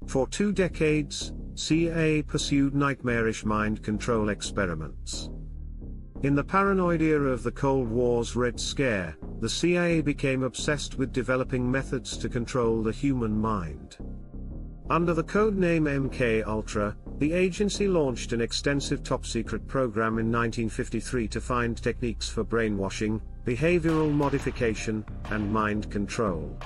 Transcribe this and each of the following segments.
For 2 decades, CIA pursued nightmarish mind control experiments. In the paranoid era of the Cold War's Red Scare, the CIA became obsessed with developing methods to control the human mind. Under the codename MKUltra, the agency launched an extensive top-secret program in 1953 to find techniques for brainwashing, behavioral modification, and mind control.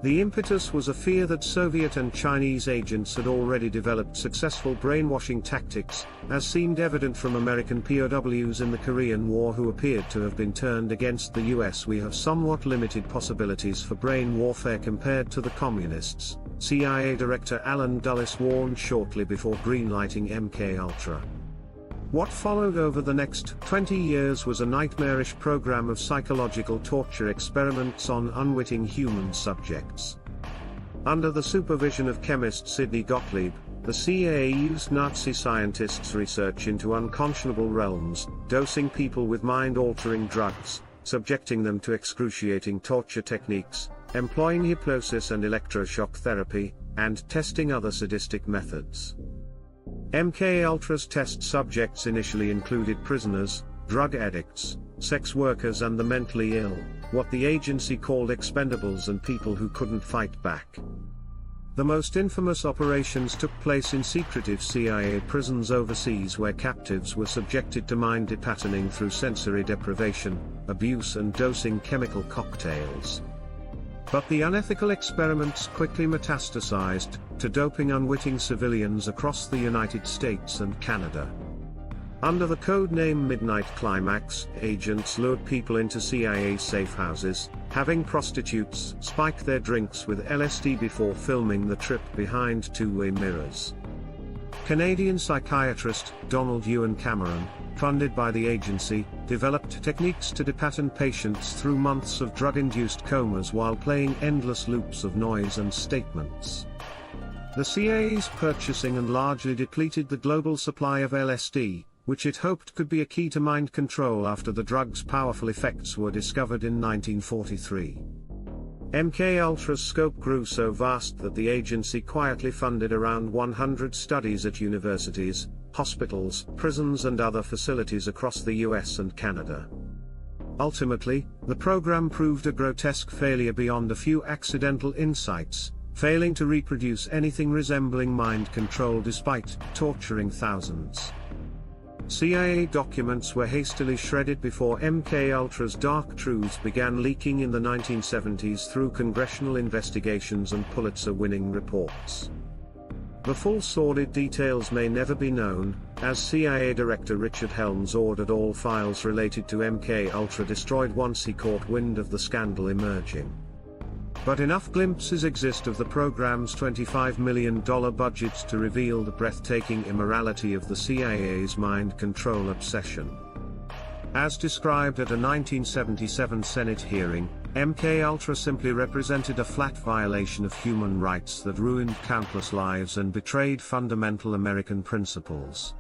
The impetus was a fear that Soviet and Chinese agents had already developed successful brainwashing tactics, as seemed evident from American POWs in the Korean War who appeared to have been turned against the US. We have somewhat limited possibilities for brain warfare compared to the communists, CIA Director Allen Dulles warned shortly before greenlighting MKUltra. What followed over the next 20 years was a nightmarish program of psychological torture experiments on unwitting human subjects. Under the supervision of chemist Sidney Gottlieb, the CIA used Nazi scientists' research into unconscionable realms, dosing people with mind-altering drugs, subjecting them to excruciating torture techniques, employing hypnosis and electroshock therapy, and testing other sadistic methods. MKUltra's test subjects initially included prisoners, drug addicts, sex workers and the mentally ill, what the agency called expendables and people who couldn't fight back. The most infamous operations took place in secretive CIA prisons overseas where captives were subjected to mind depatterning through sensory deprivation, abuse and dosing chemical cocktails. But the unethical experiments quickly metastasized to doping unwitting civilians across the United States and Canada. Under the codename Midnight Climax, agents lured people into CIA safe houses, having prostitutes spike their drinks with LSD before filming the trip behind two-way mirrors. Canadian psychiatrist Donald Ewan Cameron, funded by the agency, developed techniques to depattern patients through months of drug-induced comas while playing endless loops of noise and statements. The CIA's purchasing and largely depleted the global supply of LSD, which it hoped could be a key to mind control after the drug's powerful effects were discovered in 1943. MKUltra's scope grew so vast that the agency quietly funded around 100 studies at universities, hospitals, prisons and other facilities across the US and Canada. Ultimately, the program proved a grotesque failure beyond a few accidental insights, failing to reproduce anything resembling mind control despite torturing thousands. CIA documents were hastily shredded before MKUltra's dark truths began leaking in the 1970s through congressional investigations and Pulitzer-winning reports. The full sordid details may never be known, as CIA Director Richard Helms ordered all files related to MKUltra destroyed once he caught wind of the scandal emerging. But enough glimpses exist of the program's $25 million budget to reveal the breathtaking immorality of the CIA's mind control obsession. As described at a 1977 Senate hearing, MKUltra simply represented a flat violation of human rights that ruined countless lives and betrayed fundamental American principles.